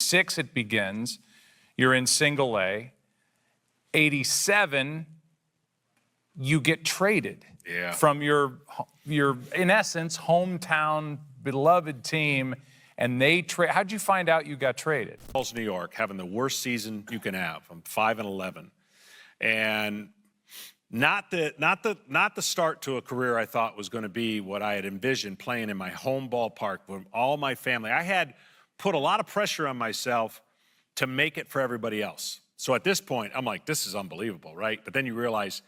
86 it begins. You're in single A. 87, you get traded from your, in essence, hometown, beloved team, and they trade. How'd you find out you got traded? New York, having the worst season you can have. I'm 5-11, and not the start to a career I thought was going to be what I had envisioned, playing in my home ballpark with all my family. I had put a lot of pressure on myself to make it for everybody else. So at this point, I'm like, this is unbelievable, right? But then you realize,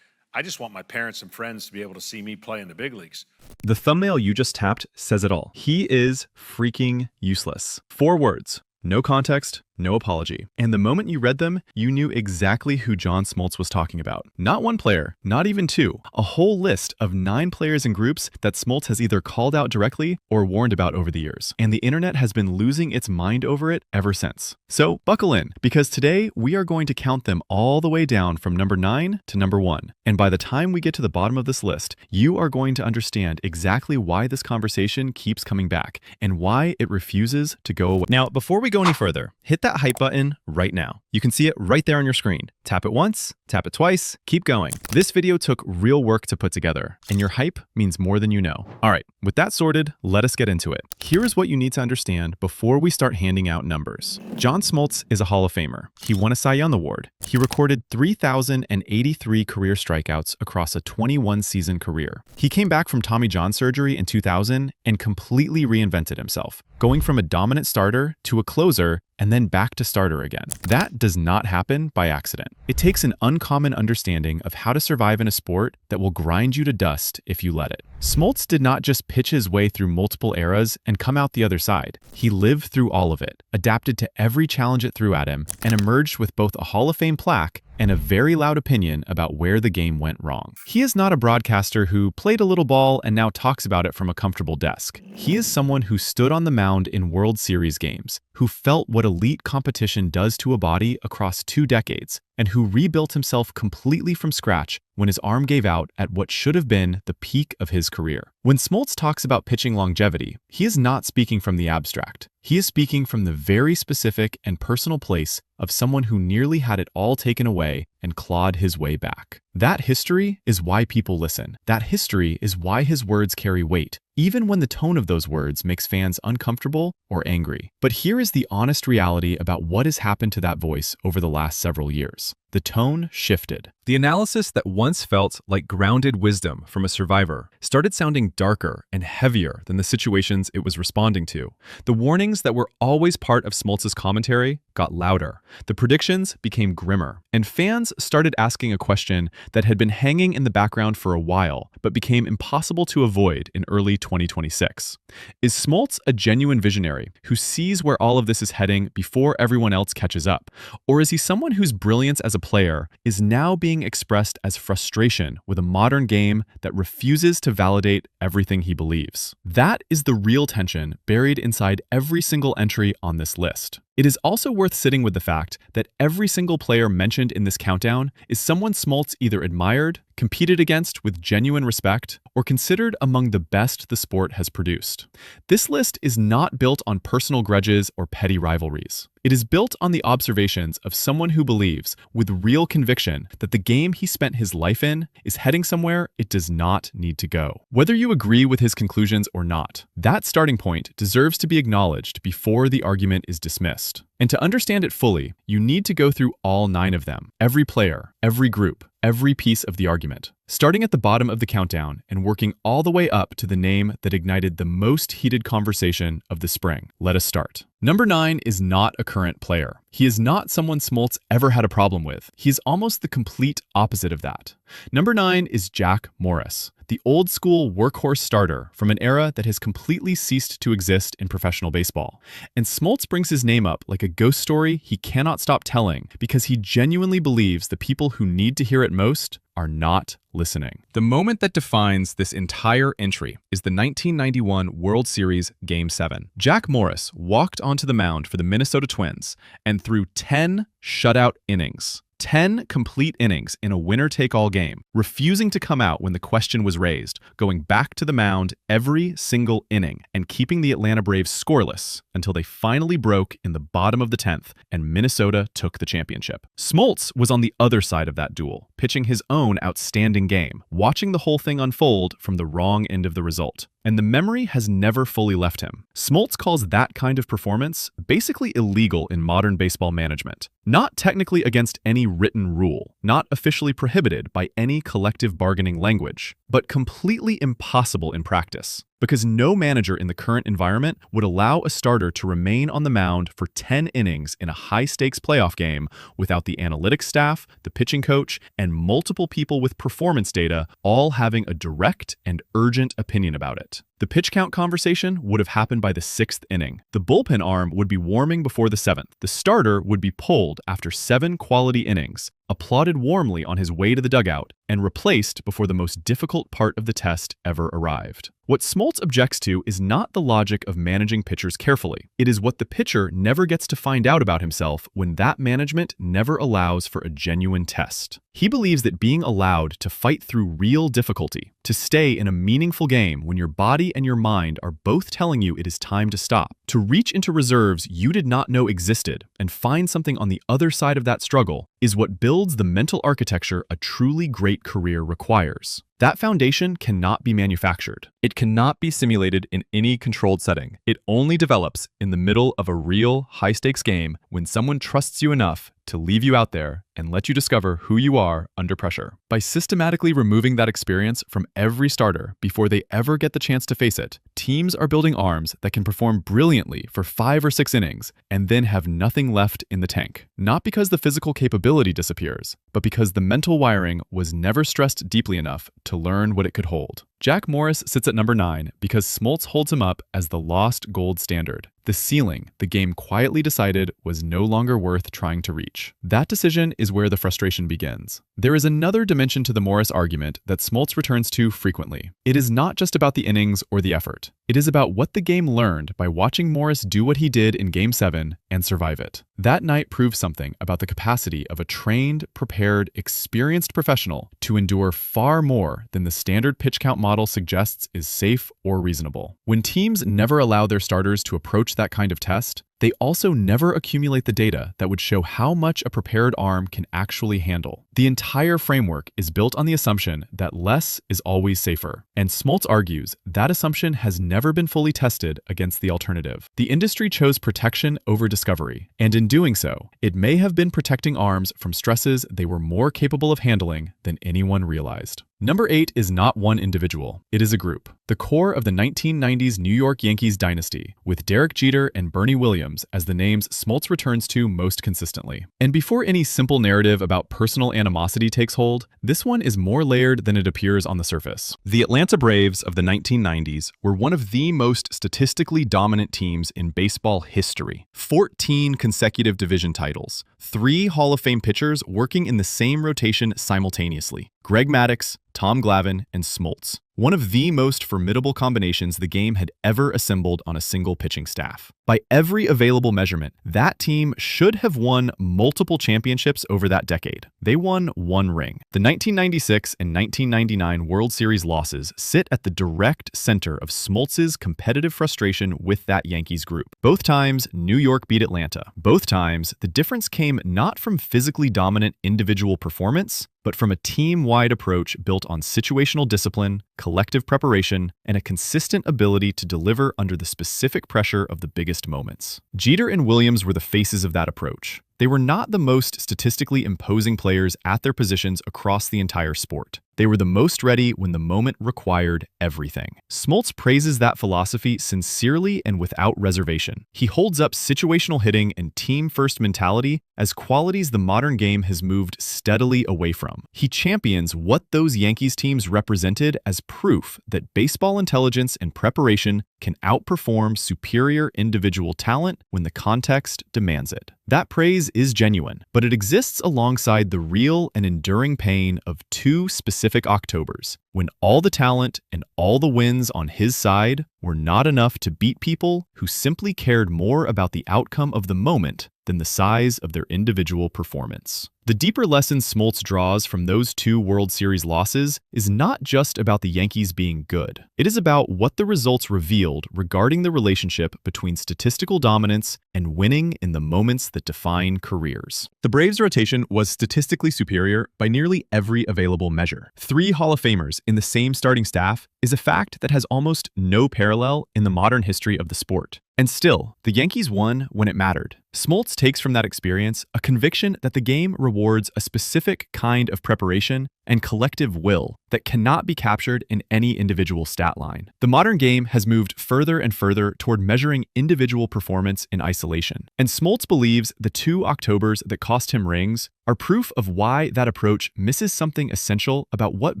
I just want my parents and friends to be able to see me play in the big leagues. The thumbnail you just tapped says it all. He is freaking useless. 4 words. No context, no apology. And the moment you read them, you knew exactly who John Smoltz was talking about. Not one player, not even 2. A whole list of 9 players and groups that Smoltz has either called out directly or warned about over the years. And the internet has been losing its mind over it ever since. So buckle in, because today we are going to count them all the way down from number 9 to number 1. And by the time we get to the bottom of this list, you are going to understand exactly why this conversation keeps coming back and why it refuses to go away. Now, before we go any further, hit that hype button right now. You can see it right there on your screen. Tap it once, tap it twice, keep going. This video took real work to put together, and your hype means more than you know. All right, with that sorted, let us get into it. Here is what you need to understand before we start handing out numbers. John Smoltz is a Hall of Famer. He won a Cy Young Award. He recorded 3,083 career strikeouts across a 21-season career. He came back from Tommy John surgery in 2000 and completely reinvented himself, going from a dominant starter to a closer and then back to starter again. That does not happen by accident. It takes an uncommon understanding of how to survive in a sport that will grind you to dust if you let it. Smoltz did not just pitch his way through multiple eras and come out the other side. He lived through all of it, adapted to every challenge it threw at him, and emerged with both a Hall of Fame plaque and a very loud opinion about where the game went wrong. He is not a broadcaster who played a little ball and now talks about it from a comfortable desk. He is someone who stood on the mound in World Series games, who felt what elite competition does to a body across 2 decades, and who rebuilt himself completely from scratch when his arm gave out at what should have been the peak of his career. When Smoltz talks about pitching longevity, he is not speaking from the abstract. He is speaking from the very specific and personal place of someone who nearly had it all taken away and clawed his way back. That history is why people listen. That history is why his words carry weight, even when the tone of those words makes fans uncomfortable or angry. But here is the honest reality about what has happened to that voice over the last several years. The tone shifted. The analysis that once felt like grounded wisdom from a survivor started sounding darker and heavier than the situations it was responding to. The warnings that were always part of Smoltz's commentary got louder. The predictions became grimmer, and fans started asking a question that had been hanging in the background for a while, but became impossible to avoid in early 2026. Is Smoltz a genuine visionary who sees where all of this is heading before everyone else catches up? Or is he someone whose brilliance as a player is now being expressed as frustration with a modern game that refuses to validate everything he believes? That is the real tension buried inside every single entry on this list. It is also worth sitting with the fact that every single player mentioned in this countdown is someone Smoltz either admired, competed against with genuine respect, or considered among the best the sport has produced. This list is not built on personal grudges or petty rivalries. It is built on the observations of someone who believes, with real conviction, that the game he spent his life in is heading somewhere it does not need to go. Whether you agree with his conclusions or not, that starting point deserves to be acknowledged before the argument is dismissed. And to understand it fully, you need to go through all 9 of them, every player, every group, every piece of the argument, starting at the bottom of the countdown and working all the way up to the name that ignited the most heated conversation of the spring. Let us start. Number 9 is not a current player. He is not someone Smoltz ever had a problem with. He is almost the complete opposite of that. Number 9 is Jack Morris, the old-school workhorse starter from an era that has completely ceased to exist in professional baseball. And Smoltz brings his name up like a ghost story he cannot stop telling because he genuinely believes the people who need to hear it most are not listening. The moment that defines this entire entry is the 1991 World Series Game 7. Jack Morris walked onto the mound for the Minnesota Twins and threw 10 shutout innings. 10 complete innings in a winner-take-all game, refusing to come out when the question was raised, going back to the mound every single inning, and keeping the Atlanta Braves scoreless until they finally broke in the bottom of the 10th and Minnesota took the championship. Smoltz was on the other side of that duel, pitching his own outstanding game, watching the whole thing unfold from the wrong end of the result. And the memory has never fully left him. Smoltz calls that kind of performance basically illegal in modern baseball management. Not technically against any written rule, not officially prohibited by any collective bargaining language, but completely impossible in practice. Because no manager in the current environment would allow a starter to remain on the mound for 10 innings in a high-stakes playoff game without the analytics staff, the pitching coach, and multiple people with performance data all having a direct and urgent opinion about it. The pitch count conversation would have happened by the 6th inning. The bullpen arm would be warming before the 7th. The starter would be pulled after 7 quality innings, applauded warmly on his way to the dugout, and replaced before the most difficult part of the test ever arrived. What Smoltz objects to is not the logic of managing pitchers carefully. It is what the pitcher never gets to find out about himself when that management never allows for a genuine test. He believes that being allowed to fight through real difficulty, to stay in a meaningful game when your body and your mind are both telling you it is time to stop, to reach into reserves you did not know existed and find something on the other side of that struggle, is what builds the mental architecture a truly great career requires. That foundation cannot be manufactured. It cannot be simulated in any controlled setting. It only develops in the middle of a real, high-stakes game when someone trusts you enough to leave you out there and let you discover who you are under pressure. By systematically removing that experience from every starter before they ever get the chance to face it, teams are building arms that can perform brilliantly for 5 or 6 innings and then have nothing left in the tank. Not because the physical capability disappears, but because the mental wiring was never stressed deeply enough to learn what it could hold. Jack Morris sits at number 9 because Smoltz holds him up as the lost gold standard. The ceiling the game quietly decided was no longer worth trying to reach. That decision is where the frustration begins. There is another dimension to the Morris argument that Smoltz returns to frequently. It is not just about the innings or the effort. It is about what the game learned by watching Morris do what he did in Game 7 and survive it. That night proved something about the capacity of a trained, prepared, experienced professional to endure far more than the standard pitch count model suggests is safe or reasonable. When teams never allow their starters to approach that kind of test, they also never accumulate the data that would show how much a prepared arm can actually handle. The entire framework is built on the assumption that less is always safer. And Smoltz argues that assumption has never been fully tested against the alternative. The industry chose protection over discovery, and in doing so, it may have been protecting arms from stresses they were more capable of handling than anyone realized. Number 8 is not one individual, it is a group. The core of the 1990s New York Yankees dynasty, with Derek Jeter and Bernie Williams as the names Smoltz returns to most consistently. And before any simple narrative about personal animosity takes hold, this one is more layered than it appears on the surface. The Atlanta Braves of the 1990s were one of the most statistically dominant teams in baseball history. 14 consecutive division titles, 3 Hall of Fame pitchers working in the same rotation simultaneously. Greg Maddux, Tom Glavine, and Smoltz. One of the most formidable combinations the game had ever assembled on a single pitching staff. By every available measurement, that team should have won multiple championships over that decade. They won 1 ring. The 1996 and 1999 World Series losses sit at the direct center of Smoltz's competitive frustration with that Yankees group. Both times, New York beat Atlanta. Both times, the difference came not from physically dominant individual performance, but from a team-wide approach built on situational discipline, collective preparation, and a consistent ability to deliver under the specific pressure of the biggest moments. Jeter and Williams were the faces of that approach. They were not the most statistically imposing players at their positions across the entire sport. They were the most ready when the moment required everything. Smoltz praises that philosophy sincerely and without reservation. He holds up situational hitting and team-first mentality as qualities the modern game has moved steadily away from. He champions what those Yankees teams represented as proof that baseball intelligence and preparation can outperform superior individual talent when the context demands it. That praise is genuine, but it exists alongside the real and enduring pain of 2 specific Octobers. when all the talent and all the wins on his side were not enough to beat people who simply cared more about the outcome of the moment than the size of their individual performance. The deeper lesson Smoltz draws from those 2 World Series losses is not just about the Yankees being good. It is about what the results revealed regarding the relationship between statistical dominance and winning in the moments that define careers. The Braves' rotation was statistically superior by nearly every available measure. 3 Hall of Famers in the same starting staff is a fact that has almost no parallel in the modern history of the sport. And still, the Yankees won when it mattered. Smoltz takes from that experience a conviction that the game rewards a specific kind of preparation and collective will that cannot be captured in any individual stat line. The modern game has moved further and further toward measuring individual performance in isolation. And Smoltz believes the 2 Octobers that cost him rings are proof of why that approach misses something essential about what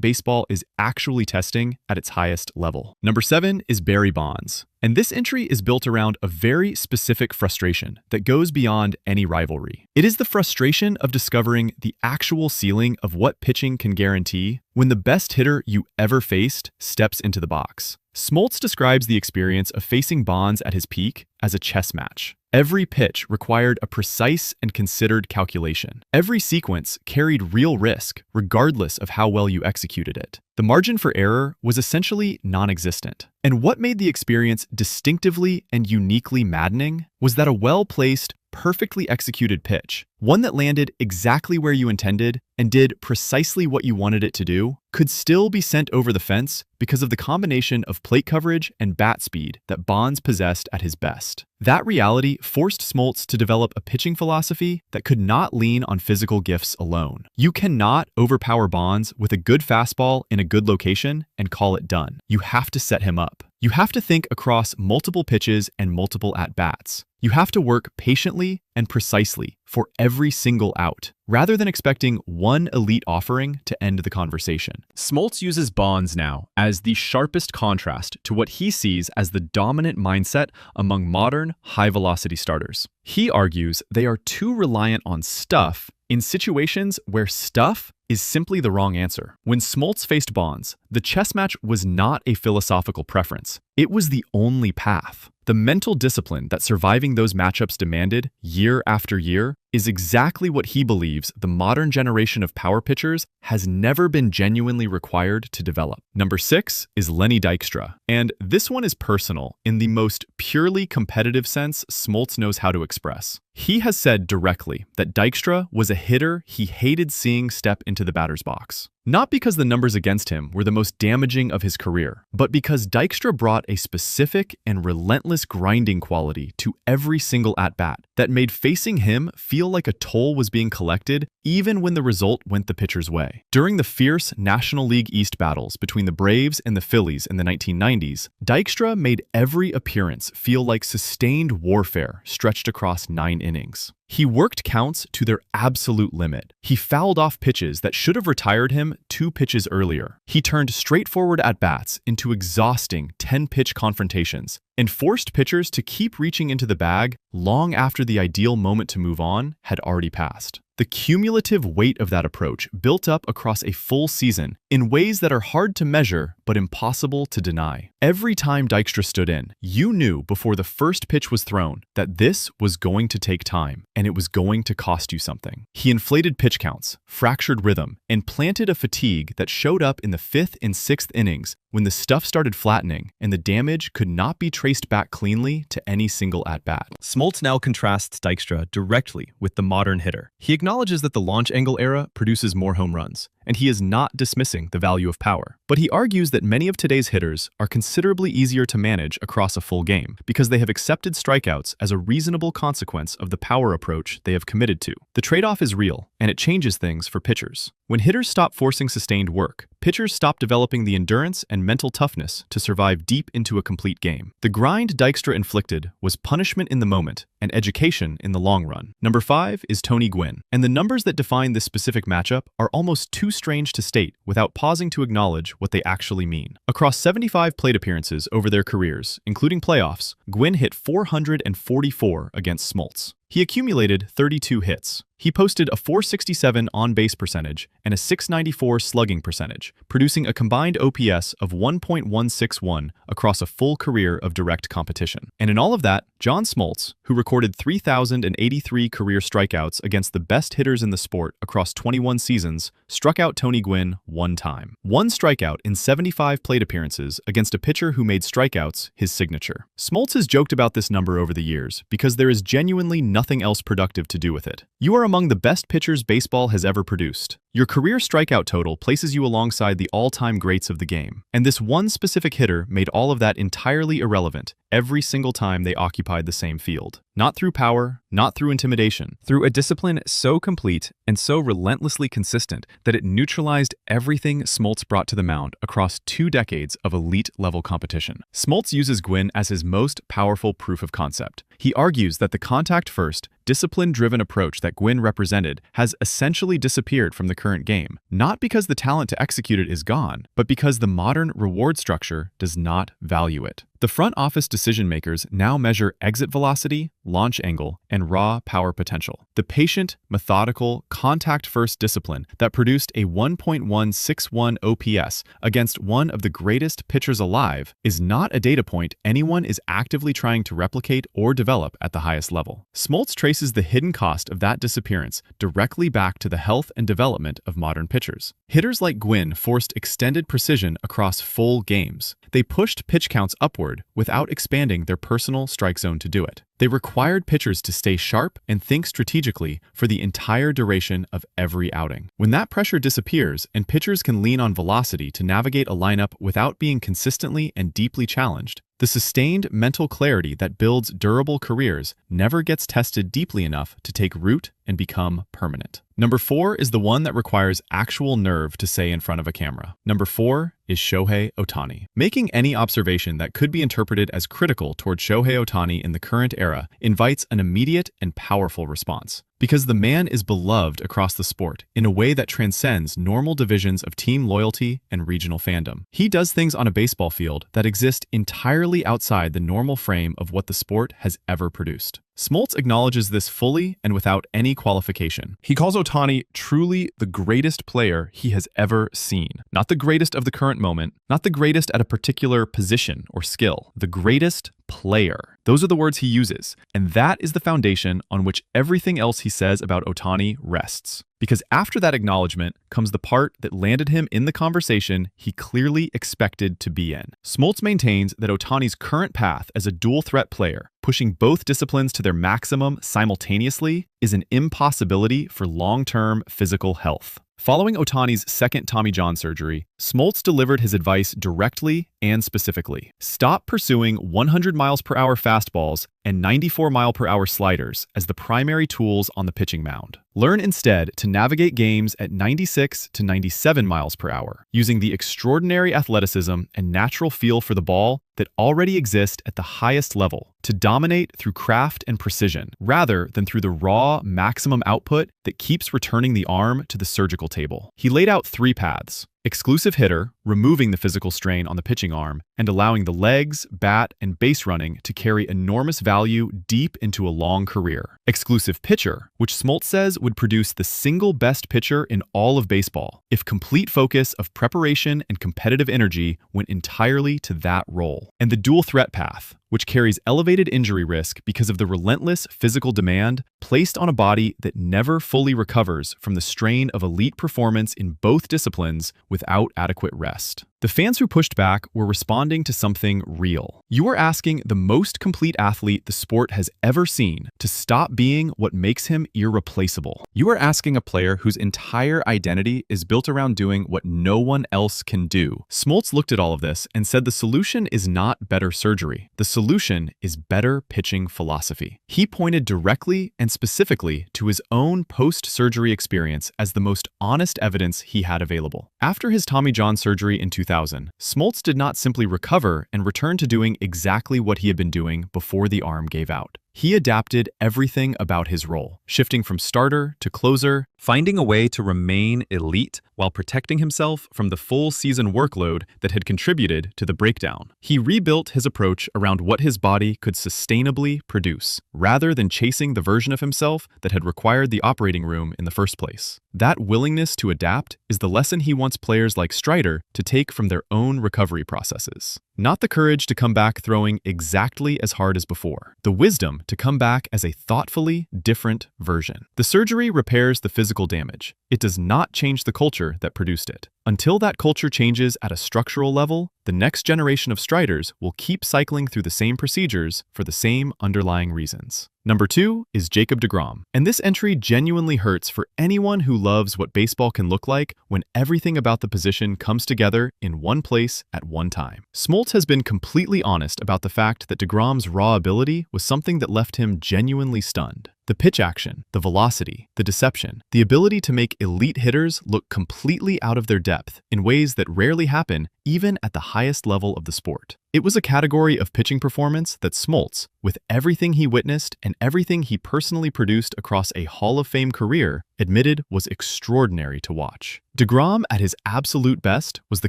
baseball is actually testing at its highest level. Number 7 is Barry Bonds. And this entry is built around a very specific frustration that goes beyond any rivalry. It is the frustration of discovering the actual ceiling of what pitching can guarantee when the best hitter you ever faced steps into the box. Smoltz describes the experience of facing Bonds at his peak as a chess match. Every pitch required a precise and considered calculation. Every sequence carried real risk, regardless of how well you executed it. The margin for error was essentially non-existent. And what made the experience distinctively and uniquely maddening was that a well-placed, perfectly executed pitch, one that landed exactly where you intended and did precisely what you wanted it to do, could still be sent over the fence because of the combination of plate coverage and bat speed that Bonds possessed at his best. That reality forced Smoltz to develop a pitching philosophy that could not lean on physical gifts alone. You cannot overpower Bonds with a good fastball in a good location and call it done. You have to set him up. You have to think across multiple pitches and multiple at-bats. You have to work patiently and precisely for every single out, rather than expecting one elite offering to end the conversation. Smoltz uses Bonds now as the sharpest contrast to what he sees as the dominant mindset among modern, high-velocity starters. He argues they are too reliant on stuff in situations where stuff is simply the wrong answer. When Smoltz faced Bonds, the chess match was not a philosophical preference. It was the only path. The mental discipline that surviving those matchups demanded year after year is exactly what he believes the modern generation of power pitchers has never been genuinely required to develop. Number 6 is Lenny Dykstra. And this one is personal in the most purely competitive sense Smoltz knows how to express. He has said directly that Dykstra was a hitter he hated seeing step into the batter's box. Not because the numbers against him were the most damaging of his career, but because Dykstra brought a specific and relentless grinding quality to every single at-bat that made facing him feel like a toll was being collected even when the result went the pitcher's way. During the fierce National League East battles between the Braves and the Phillies in the 1990s, Dykstra made every appearance feel like sustained warfare stretched across 9 innings. He worked counts to their absolute limit. He fouled off pitches that should have retired him 2 pitches earlier. He turned straightforward at-bats into exhausting 10-pitch confrontations and forced pitchers to keep reaching into the bag long after the ideal moment to move on had already passed. The cumulative weight of that approach built up across a full season in ways that are hard to measure but impossible to deny. Every time Dykstra stood in, you knew before the first pitch was thrown that this was going to take time and it was going to cost you something. He inflated pitch counts, fractured rhythm, and planted a fatigue that showed up in the 5th and 6th innings when the stuff started flattening and the damage could not be traced back cleanly to any single at-bat. Smoltz now contrasts Dykstra directly with the modern hitter. He acknowledges that the launch angle era produces more home runs, and he is not dismissing the value of power. But he argues that many of today's hitters are considerably easier to manage across a full game because they have accepted strikeouts as a reasonable consequence of the power approach they have committed to. The trade-off is real, and it changes things for pitchers. When hitters stop forcing sustained work, pitchers stop developing the endurance and mental toughness to survive deep into a complete game. The grind Dykstra inflicted was punishment in the moment and education in the long run. Number 5 is Tony Gwynn, and the numbers that define this specific matchup are almost too strange to state without pausing to acknowledge what they actually mean. Across 75 plate appearances over their careers, including playoffs, Gwynn hit 444 against Smoltz. He accumulated 32 hits. He posted a .467 on-base percentage and a .694 slugging percentage, producing a combined OPS of 1.161 across a full career of direct competition. And in all of that, John Smoltz, who recorded 3,083 career strikeouts against the best hitters in the sport across 21 seasons, struck out Tony Gwynn one time. One strikeout in 75 plate appearances against a pitcher who made strikeouts his signature. Smoltz has joked about this number over the years because there is genuinely nothing else productive to do with it. You are among the best pitchers baseball has ever produced. Your career strikeout total places you alongside the all-time greats of the game. And this one specific hitter made all of that entirely irrelevant every single time they occupied the same field. Not through power, not through intimidation. Through a discipline so complete and so relentlessly consistent that it neutralized everything Smoltz brought to the mound across 2 decades of elite-level competition. Smoltz uses Gwynn as his most powerful proof of concept. He argues that the contact-first, discipline-driven approach that Gwynn represented has essentially disappeared from the current game, not because the talent to execute it is gone, but because the modern reward structure does not value it. The front office decision makers now measure exit velocity, launch angle, and raw power potential. The patient, methodical, contact-first discipline that produced a 1.161 OPS against one of the greatest pitchers alive is not a data point anyone is actively trying to replicate or develop at the highest level. Smoltz traces the hidden cost of that disappearance directly back to the health and development of modern pitchers. Hitters like Gwynn forced extended precision across full games. They pushed pitch counts upward without expanding their personal strike zone to do it. They required pitchers to stay sharp and think strategically for the entire duration of every outing. When that pressure disappears and pitchers can lean on velocity to navigate a lineup without being consistently and deeply challenged, the sustained mental clarity that builds durable careers never gets tested deeply enough to take root and become permanent. Number 4 is the one that requires actual nerve to say in front of a camera. Number 4 is Shohei Ohtani. Making any observation that could be interpreted as critical toward Shohei Ohtani in the current era invites an immediate and powerful response. Because the man is beloved across the sport in a way that transcends normal divisions of team loyalty and regional fandom. He does things on a baseball field that exist entirely outside the normal frame of what the sport has ever produced. Smoltz acknowledges this fully and without any qualification. He calls Ohtani truly the greatest player he has ever seen. Not the greatest of the current moment, not the greatest at a particular position or skill, the greatest player. Those are the words he uses, and that is the foundation on which everything else he says about Ohtani rests. Because after that acknowledgement comes the part that landed him in the conversation he clearly expected to be in. Smoltz maintains that Ohtani's current path as a dual-threat player, pushing both disciplines to their maximum simultaneously, is an impossibility for long-term physical health. Following Ohtani's second Tommy John surgery, Smoltz delivered his advice directly and specifically. Stop pursuing 100 miles per hour fastballs and 94 mile per hour sliders as the primary tools on the pitching mound. Learn instead to navigate games at 96 to 97 miles per hour, using the extraordinary athleticism and natural feel for the ball that already exist at the highest level, to dominate through craft and precision, rather than through the raw, maximum output that keeps returning the arm to the surgical table. He laid out 3 paths. Exclusive hitter, removing the physical strain on the pitching arm and allowing the legs, bat, and base running to carry enormous value deep into a long career. Exclusive pitcher, which Smoltz says would produce the single best pitcher in all of baseball if complete focus of preparation and competitive energy went entirely to that role. And the dual threat path, which carries elevated injury risk because of the relentless physical demand placed on a body that never fully recovers from the strain of elite performance in both disciplines without adequate rest. The fans who pushed back were responding to something real. You are asking the most complete athlete the sport has ever seen to stop being what makes him irreplaceable. You are asking a player whose entire identity is built around doing what no one else can do. Smoltz looked at all of this and said the solution is not better surgery. The solution is better pitching philosophy. He pointed directly and specifically to his own post-surgery experience as the most honest evidence he had available. After his Tommy John surgery in 2000, Smoltz did not simply recover and return to doing exactly what he had been doing before the arm gave out. He adapted everything about his role, shifting from starter to closer, finding a way to remain elite while protecting himself from the full season workload that had contributed to the breakdown. He rebuilt his approach around what his body could sustainably produce, rather than chasing the version of himself that had required the operating room in the first place. That willingness to adapt is the lesson he wants players like Strider to take from their own recovery processes. Not the courage to come back throwing exactly as hard as before. The wisdom to come back as a thoughtfully different version. The surgery repairs the physical damage. It does not change the culture that produced it. Until that culture changes at a structural level, the next generation of Striders will keep cycling through the same procedures for the same underlying reasons. Number 2 is Jacob deGrom, and this entry genuinely hurts for anyone who loves what baseball can look like when everything about the position comes together in one place at one time. Smoltz has been completely honest about the fact that deGrom's raw ability was something that left him genuinely stunned. The pitch action, the velocity, the deception, the ability to make elite hitters look completely out of their depth in ways that rarely happen even at the highest level of the sport. It was a category of pitching performance that Smoltz, with everything he witnessed and everything he personally produced across a Hall of Fame career, admitted was extraordinary to watch. deGrom, at his absolute best, was the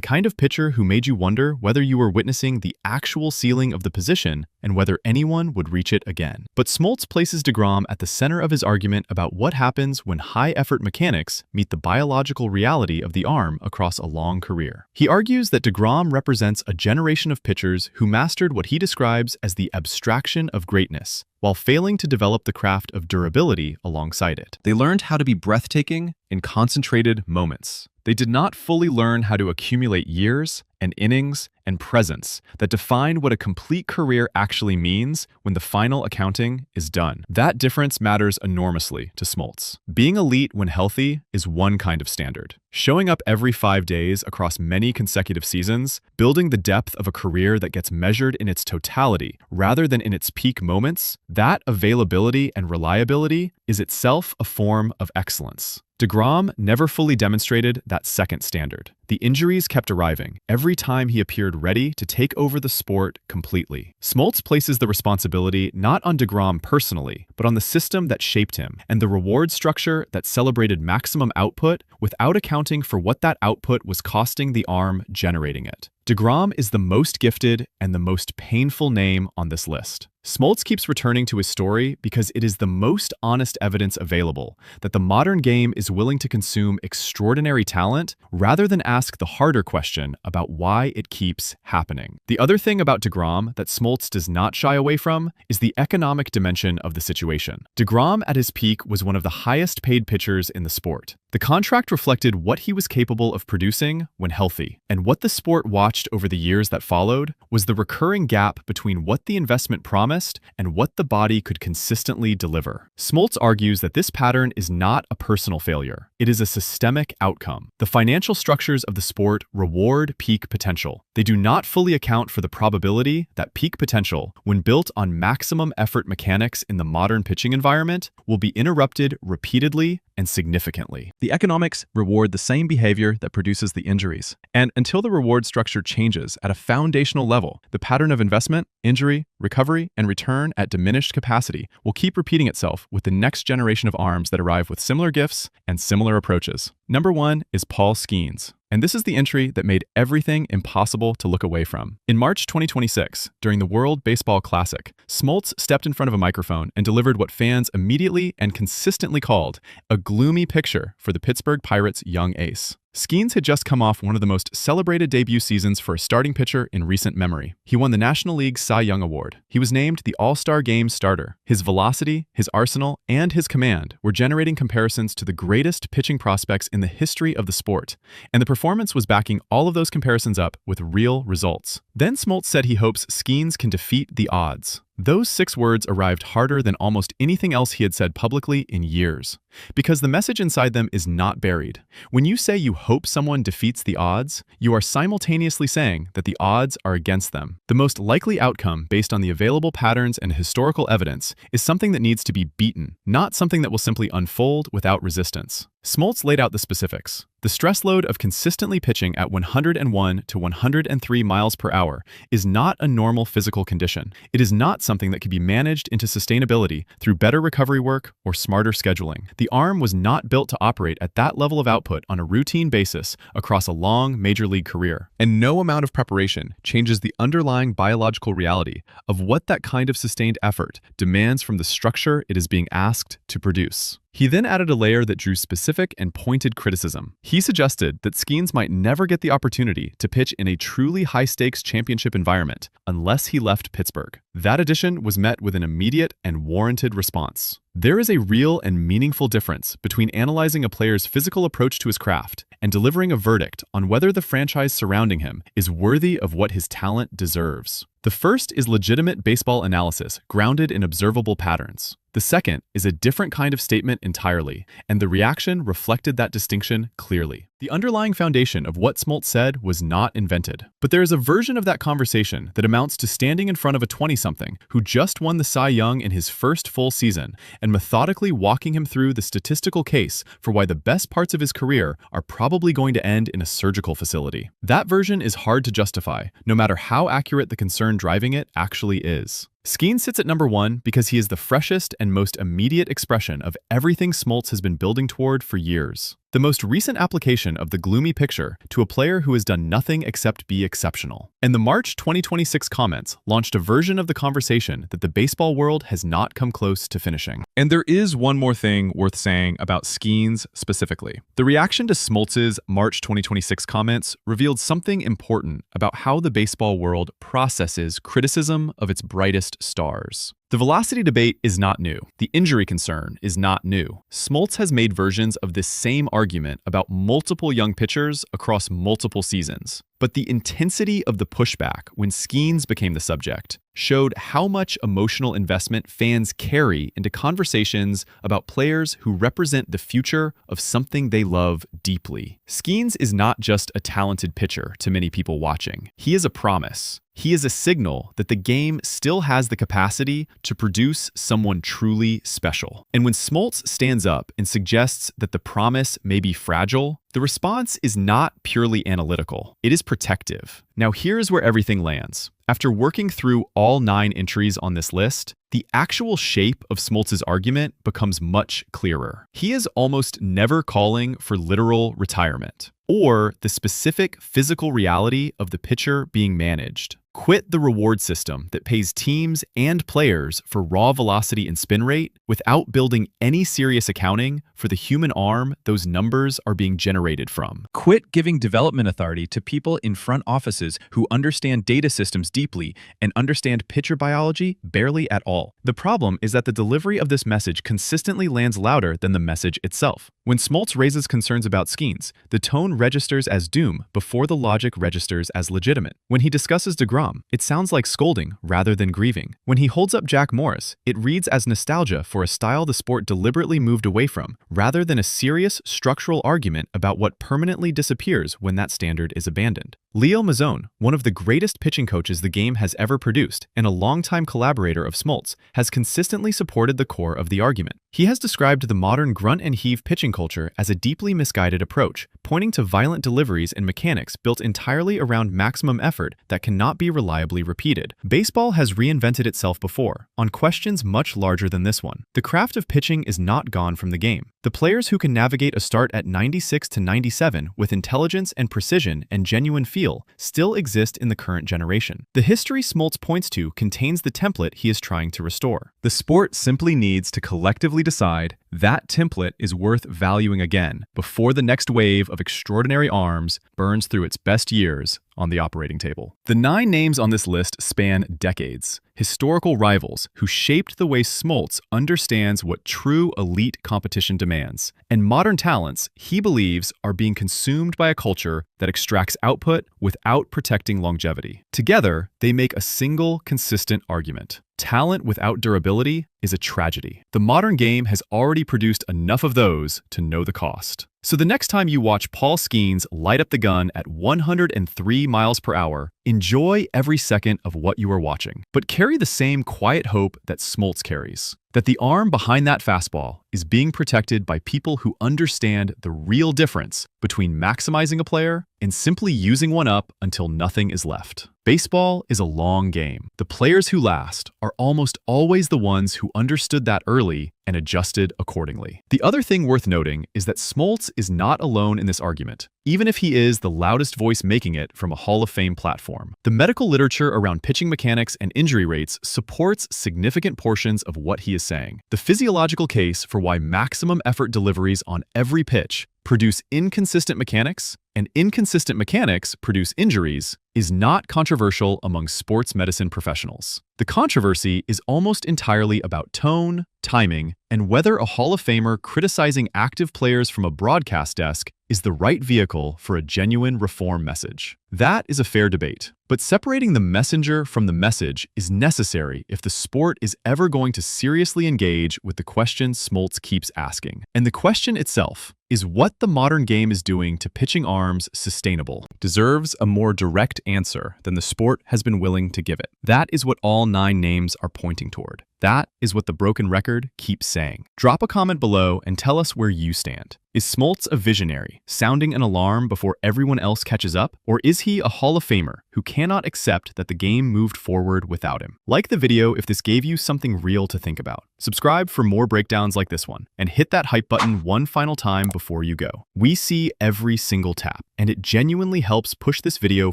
kind of pitcher who made you wonder whether you were witnessing the actual ceiling of the position and whether anyone would reach it again. But Smoltz places deGrom at the center of his argument about what happens when high-effort mechanics meet the biological reality of the arm across a long career. He argues that deGrom represents a generation of pitchers who mastered what he describes as the abstraction of greatness, while failing to develop the craft of durability alongside it. They learned how to be breathtaking in concentrated moments. They did not fully learn how to accumulate years and innings and presence that define what a complete career actually means when the final accounting is done. That difference matters enormously to Smoltz. Being elite when healthy is one kind of standard. Showing up every 5 days across many consecutive seasons, building the depth of a career that gets measured in its totality rather than in its peak moments, that availability and reliability is itself a form of excellence. deGrom never fully demonstrated that second standard. The injuries kept arriving every time he appeared ready to take over the sport completely. Smoltz places the responsibility not on deGrom personally, but on the system that shaped him and the reward structure that celebrated maximum output without accounting for what that output was costing the arm generating it. deGrom is the most gifted and the most painful name on this list. Smoltz keeps returning to his story because it is the most honest evidence available that the modern game is willing to consume extraordinary talent rather than ask the harder question about why it keeps happening. The other thing about deGrom that Smoltz does not shy away from is the economic dimension of the situation. deGrom at his peak was one of the highest paid pitchers in the sport. The contract reflected what he was capable of producing when healthy, and what the sport watched over the years that followed was the recurring gap between what the investment promised and what the body could consistently deliver. Smoltz argues that this pattern is not a personal failure. It is a systemic outcome. The financial structures of the sport reward peak potential. They do not fully account for the probability that peak potential, when built on maximum effort mechanics in the modern pitching environment, will be interrupted repeatedly and significantly. The economics reward the same behavior that produces the injuries. And until the reward structure changes at a foundational level, the pattern of investment, injury, recovery, and return at diminished capacity will keep repeating itself with the next generation of arms that arrive with similar gifts and similar approaches. Number 1 is Paul Skenes. And this is the entry that made everything impossible to look away from. In March 2026, during the World Baseball Classic, Smoltz stepped in front of a microphone and delivered what fans immediately and consistently called a gloomy picture for the Pittsburgh Pirates' young ace. Skenes had just come off one of the most celebrated debut seasons for a starting pitcher in recent memory. He won the National League Cy Young Award. He was named the All-Star Game starter. His velocity, his arsenal, and his command were generating comparisons to the greatest pitching prospects in the history of the sport, and the performance was backing all of those comparisons up with real results. Then Smoltz said he hopes Skenes can defeat the odds. Those 6 words arrived harder than almost anything else he had said publicly in years, because the message inside them is not buried. When you say you hope someone defeats the odds, you are simultaneously saying that the odds are against them. The most likely outcome, based on the available patterns and historical evidence, is something that needs to be beaten, not something that will simply unfold without resistance. Smoltz laid out the specifics. The The stress load of consistently pitching at 101 to 103 miles per hour is not a normal physical condition. It is not something that can be managed into sustainability through better recovery work or smarter scheduling. The arm was not built to operate at that level of output on a routine basis across a long major league career. And no amount of preparation changes the underlying biological reality of what that kind of sustained effort demands from the structure it is being asked to produce. He then added a layer that drew specific and pointed criticism. He suggested that Skenes might never get the opportunity to pitch in a truly high-stakes championship environment unless he left Pittsburgh. That addition was met with an immediate and warranted response. There is a real and meaningful difference between analyzing a player's physical approach to his craft and delivering a verdict on whether the franchise surrounding him is worthy of what his talent deserves. The first is legitimate baseball analysis grounded in observable patterns. The second is a different kind of statement entirely, and the reaction reflected that distinction clearly. The underlying foundation of what Smoltz said was not invented, but there is a version of that conversation that amounts to standing in front of a 20-something who just won the Cy Young in his first full season and methodically walking him through the statistical case for why the best parts of his career are probably going to end in a surgical facility. That version is hard to justify, no matter how accurate the concern driving it actually is. Skenes sits at number 1 because he is the freshest and most immediate expression of everything Smoltz has been building toward for years. The most recent application of the gloomy picture to a player who has done nothing except be exceptional. And the March 2026 comments launched a version of the conversation that the baseball world has not come close to finishing. And there is one more thing worth saying about Skenes specifically. The reaction to Smoltz's March 2026 comments revealed something important about how the baseball world processes criticism of its brightest stars. The velocity debate is not new. The injury concern is not new. Smoltz has made versions of this same argument about multiple young pitchers across multiple seasons. But the intensity of the pushback when Skenes became the subject showed how much emotional investment fans carry into conversations about players who represent the future of something they love deeply. Skenes is not just a talented pitcher to many people watching. He is a promise. He is a signal that the game still has the capacity to produce someone truly special. And when Smoltz stands up and suggests that the promise may be fragile, the response is not purely analytical. It is protective. Now here's where everything lands. After working through all 9 entries on this list, the actual shape of Smoltz's argument becomes much clearer. He is almost never calling for literal retirement or the specific physical reality of the pitcher being managed. Quit the reward system that pays teams and players for raw velocity and spin rate without building any serious accounting for the human arm those numbers are being generated from. Quit giving development authority to people in front offices who understand data systems deeply and understand pitcher biology barely at all. The problem is that the delivery of this message consistently lands louder than the message itself. When Smoltz raises concerns about Skenes, the tone registers as doom before the logic registers as legitimate. When he discusses deGrom, it sounds like scolding rather than grieving. When he holds up Jack Morris, it reads as nostalgia for a style the sport deliberately moved away from, rather than a serious structural argument about what permanently disappears when that standard is abandoned. Leo Mazzone, one of the greatest pitching coaches the game has ever produced and a longtime collaborator of Smoltz, has consistently supported the core of the argument. He has described the modern grunt and heave pitching culture as a deeply misguided approach, pointing to violent deliveries and mechanics built entirely around maximum effort that cannot be reliably repeated. Baseball has reinvented itself before, on questions much larger than this one. The craft of pitching is not gone from the game. The players who can navigate a start at 96 to 97 with intelligence and precision and genuine feel still exist in the current generation. The history Smoltz points to contains the template he is trying to restore. The sport simply needs to collectively decide that template is worth valuing again before the next wave of extraordinary arms burns through its best years on the operating table. The 9 names on this list span decades, historical rivals who shaped the way Smoltz understands what true elite competition demands, and modern talents he believes are being consumed by a culture that extracts output without protecting longevity. Together, they make a single consistent argument. Talent without durability is a tragedy. The modern game has already produced enough of those to know the cost. So the next time you watch Paul Skenes light up the gun at 103 miles per hour, enjoy every second of what you are watching, but carry the same quiet hope that Smoltz carries. that the arm behind that fastball is being protected by people who understand the real difference between maximizing a player and simply using one up until nothing is left. Baseball is a long game. The players who last are almost always the ones who understood that early and adjusted accordingly. The other thing worth noting is that Smoltz is not alone in this argument, even if he is the loudest voice making it from a Hall of Fame platform. The medical literature around pitching mechanics and injury rates supports significant portions of what he is saying. The physiological case for why maximum effort deliveries on every pitch produce inconsistent mechanics, and inconsistent mechanics produce injuries, is not controversial among sports medicine professionals. The controversy is almost entirely about tone, timing, and whether a Hall of Famer criticizing active players from a broadcast desk is the right vehicle for a genuine reform message. That is a fair debate. But separating the messenger from the message is necessary if the sport is ever going to seriously engage with the question Smoltz keeps asking. And the question itself, is what the modern game is doing to pitching arms sustainable, deserves a more direct answer than the sport has been willing to give it. That is what all 9 names are pointing toward. That is what the broken record keeps saying. Drop a comment below and tell us where you stand. Is Smoltz a visionary, sounding an alarm before everyone else catches up? Or is he a Hall of Famer who cannot accept that the game moved forward without him? Like the video if this gave you something real to think about. Subscribe for more breakdowns like this one, and hit that hype button one final time before you go. We see every single tap, and it genuinely helps push this video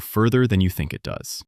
further than you think it does.